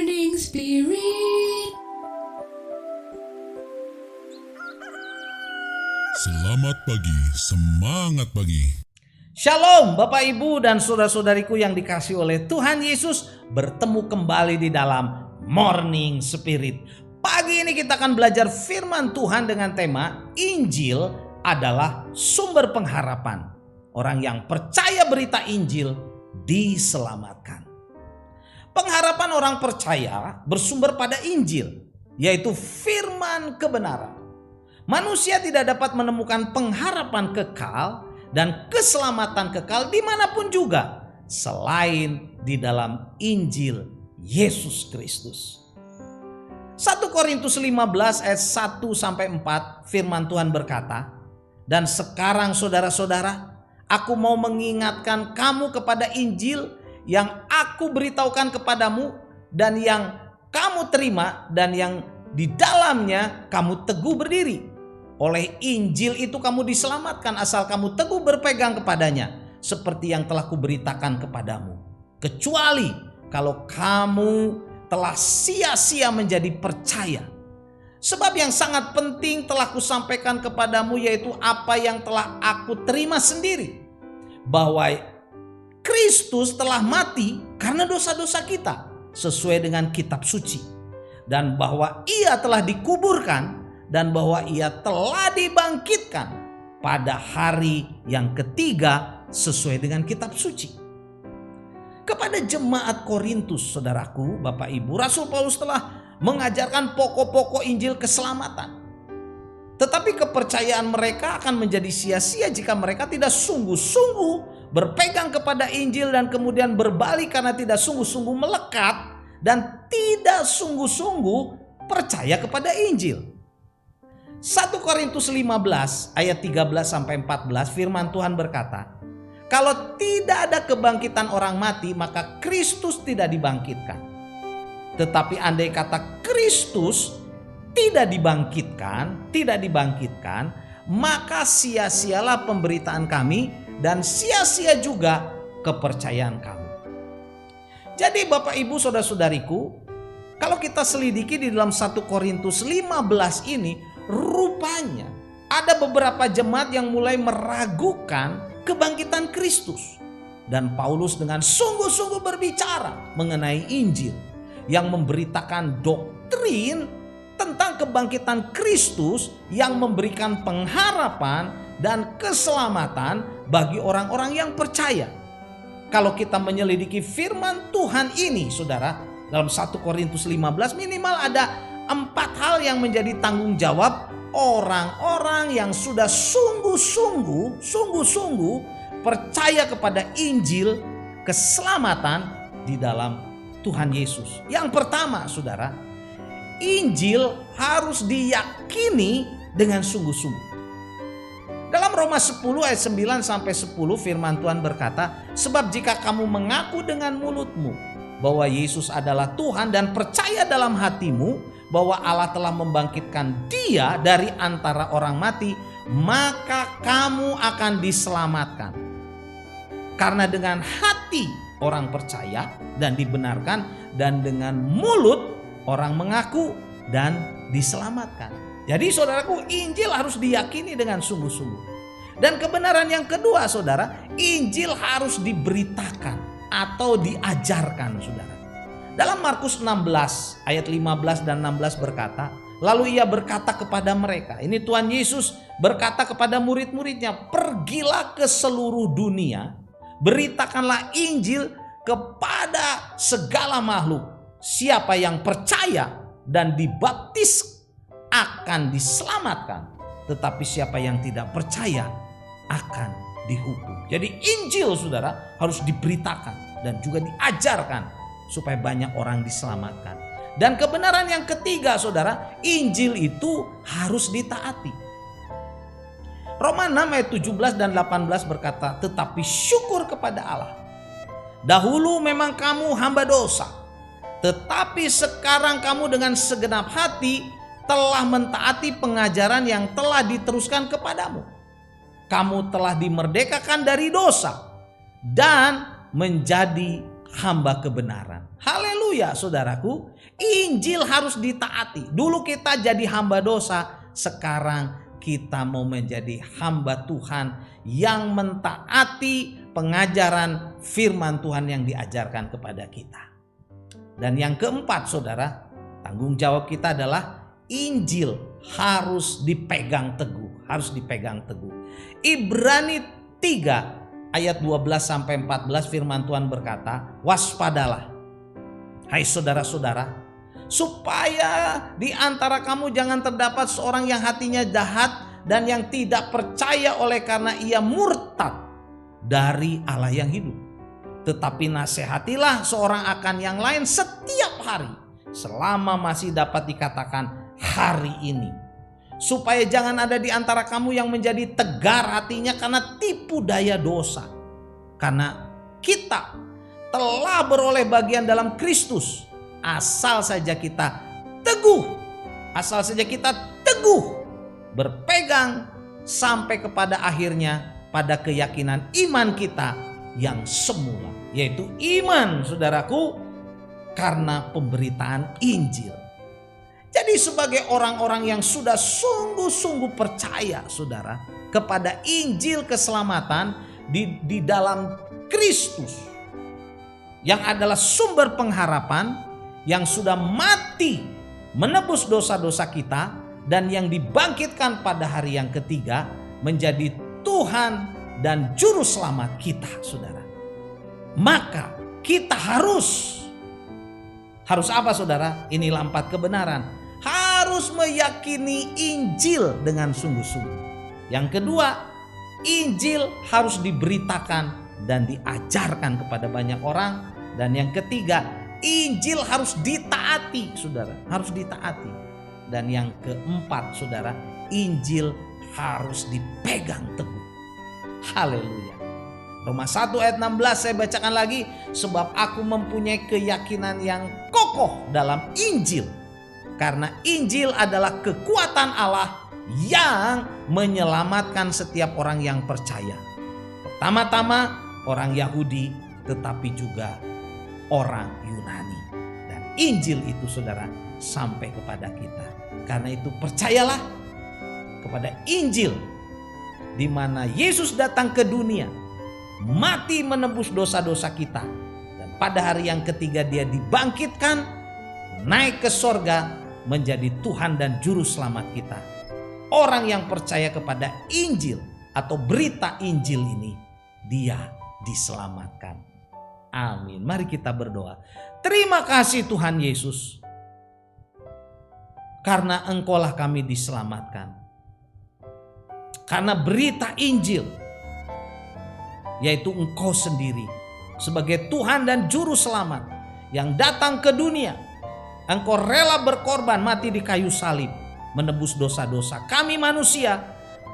Morning Spirit. Selamat pagi, semangat pagi. Shalom Bapak Ibu dan saudara-saudariku yang dikasihi oleh Tuhan Yesus. Bertemu kembali di dalam Morning Spirit. Pagi ini kita akan belajar firman Tuhan dengan tema Injil adalah sumber pengharapan. Orang yang percaya berita Injil diselamatkan. Pengharapan orang percaya bersumber pada Injil, yaitu firman kebenaran. Manusia tidak dapat menemukan pengharapan kekal dan keselamatan kekal dimanapun juga selain di dalam Injil Yesus Kristus. 1 Korintus 15 ayat 1-4 firman Tuhan berkata, "Dan sekarang saudara-saudara, aku mau mengingatkan kamu kepada Injil yang aku beritahukan kepadamu dan yang kamu terima dan yang di dalamnya kamu teguh berdiri. Oleh Injil itu kamu diselamatkan asal kamu teguh berpegang kepadanya seperti yang telah kuberitakan kepadamu. Kecuali kalau kamu telah sia-sia menjadi percaya. Sebab yang sangat penting telah kusampaikan kepadamu yaitu apa yang telah aku terima sendiri. Bahwa Kristus telah mati karena dosa-dosa kita sesuai dengan kitab suci. Dan bahwa ia telah dikuburkan dan bahwa ia telah dibangkitkan pada hari yang ketiga sesuai dengan kitab suci." Kepada jemaat Korintus, saudaraku, Bapak Ibu, Rasul Paulus telah mengajarkan pokok-pokok Injil keselamatan. Tetapi kepercayaan mereka akan menjadi sia-sia jika mereka tidak sungguh-sungguh berpegang kepada Injil dan kemudian berbalik karena tidak sungguh-sungguh melekat dan tidak sungguh-sungguh percaya kepada Injil. 1 Korintus 15 ayat 13-14 firman Tuhan berkata, "Kalau tidak ada kebangkitan orang mati maka Kristus tidak dibangkitkan. Tetapi andai kata Kristus tidak dibangkitkan, maka sia-sialah pemberitaan kami dan sia-sia juga kepercayaan kamu." Jadi Bapak Ibu saudara-saudariku, kalau kita selidiki di dalam 1 Korintus 15 ini, rupanya ada beberapa jemaat yang mulai meragukan kebangkitan Kristus. Dan Paulus dengan sungguh-sungguh berbicara mengenai Injil yang memberitakan doktrin tentang kebangkitan Kristus yang memberikan pengharapan dan keselamatan bagi orang-orang yang percaya. Kalau kita menyelidiki firman Tuhan ini, saudara, dalam 1 Korintus 15 minimal ada 4 hal yang menjadi tanggung jawab orang-orang yang sudah sungguh-sungguh percaya kepada Injil keselamatan di dalam Tuhan Yesus. Yang pertama, saudara, Injil harus diyakini dengan sungguh-sungguh. Dalam Roma 10 ayat 9-10 firman Tuhan berkata, "Sebab jika kamu mengaku dengan mulutmu bahwa Yesus adalah Tuhan dan percaya dalam hatimu bahwa Allah telah membangkitkan Dia dari antara orang mati, maka kamu akan diselamatkan. Karena dengan hati orang percaya dan dibenarkan, dan dengan mulut orang mengaku dan diselamatkan." Jadi saudaraku, Injil harus diyakini dengan sungguh-sungguh. Dan kebenaran yang kedua, saudara, Injil harus diberitakan atau diajarkan, saudara. Dalam Markus 16 ayat 15 dan 16 berkata, "Lalu ia berkata kepada mereka," ini Tuhan Yesus berkata kepada murid-muridnya, "Pergilah ke seluruh dunia, beritakanlah Injil kepada segala makhluk. Siapa yang percaya dan dibaptis akan diselamatkan, tetapi siapa yang tidak percaya akan dihukum." Jadi Injil, saudara, harus diberitakan dan juga diajarkan supaya banyak orang diselamatkan. Dan kebenaran yang ketiga, saudara, Injil itu harus ditaati. Roma 6 ayat 17 dan 18 berkata, "Tetapi syukur kepada Allah. Dahulu memang kamu hamba dosa, tetapi sekarang kamu dengan segenap hati telah mentaati pengajaran yang telah diteruskan kepadamu. Kamu telah dimerdekakan dari dosa dan menjadi hamba kebenaran. Haleluya saudaraku. Injil harus ditaati. Dulu kita jadi hamba dosa, sekarang kita mau menjadi hamba Tuhan yang mentaati pengajaran firman Tuhan yang diajarkan kepada kita. Dan yang keempat saudara, tanggung jawab kita adalah Injil harus dipegang teguh, harus dipegang teguh. Ibrani 3 ayat 12 sampai 14 firman Tuhan berkata, waspadalah hai saudara-saudara, supaya di antara kamu jangan terdapat seorang yang hatinya jahat dan yang tidak percaya oleh karena ia murtad dari Allah yang hidup. Tetapi nasihatilah seorang akan yang lain setiap hari, selama masih dapat dikatakan hari ini, supaya jangan ada di antara kamu yang menjadi tegar hatinya karena tipu daya dosa. Karena kita telah beroleh bagian dalam Kristus, asal saja kita teguh, berpegang sampai kepada akhirnya pada keyakinan iman kita yang semula, yaitu iman saudaraku karena pemberitaan Injil. Jadi sebagai orang-orang yang sudah sungguh-sungguh percaya saudara kepada Injil keselamatan di dalam Kristus yang adalah sumber pengharapan, yang sudah mati menebus dosa-dosa kita dan yang dibangkitkan pada hari yang ketiga menjadi Tuhan dan juru selamat kita saudara. Maka kita harus apa saudara? Inilah 4 kebenaran. Harus meyakini Injil dengan sungguh-sungguh. Yang kedua, Injil harus diberitakan dan diajarkan kepada banyak orang. Dan yang ketiga, Injil harus ditaati saudara, harus ditaati. Dan yang keempat saudara, Injil harus dipegang teguh. Haleluya. Roma 1 ayat 16 saya bacakan lagi. Sebab aku mempunyai keyakinan yang kokoh dalam Injil. Karena Injil adalah kekuatan Allah yang menyelamatkan setiap orang yang percaya. Pertama-tama orang Yahudi, tetapi juga orang Yunani. Dan Injil itu saudara sampai kepada kita. Karena itu percayalah kepada Injil, di mana Yesus datang ke dunia, mati menebus dosa-dosa kita, dan pada hari yang ketiga dia dibangkitkan, naik ke sorga, menjadi Tuhan dan juru selamat kita. Orang yang percaya kepada Injil atau berita Injil ini, dia diselamatkan. Amin. Mari kita berdoa. Terima kasih Tuhan Yesus, karena Engkaulah kami diselamatkan. Karena berita Injil, yaitu Engkau sendiri sebagai Tuhan dan juru selamat yang datang ke dunia. Engkau rela berkorban mati di kayu salib, menebus dosa-dosa kami manusia.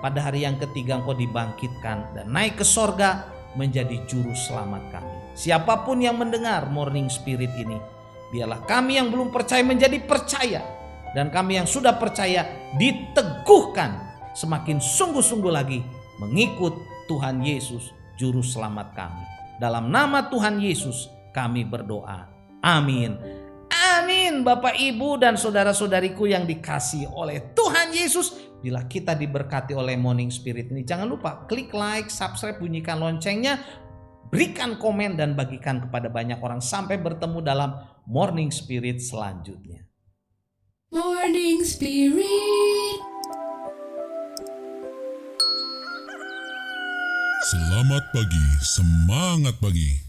Pada hari yang ketiga Engkau dibangkitkan dan naik ke sorga, menjadi juru selamat kami. Siapapun yang mendengar Morning Spirit ini, biarlah kami yang belum percaya menjadi percaya, dan kami yang sudah percaya diteguhkan semakin sungguh-sungguh lagi mengikut Tuhan Yesus juru selamat kami. Dalam nama Tuhan Yesus kami berdoa. Amin. Amin. Bapak, Ibu, dan saudara-saudariku yang dikasihi oleh Tuhan Yesus, bila kita diberkati oleh Morning Spirit ini, jangan lupa klik like, subscribe, bunyikan loncengnya, berikan komen dan bagikan kepada banyak orang. Sampai bertemu dalam Morning Spirit selanjutnya. Morning Spirit. Selamat pagi, semangat pagi.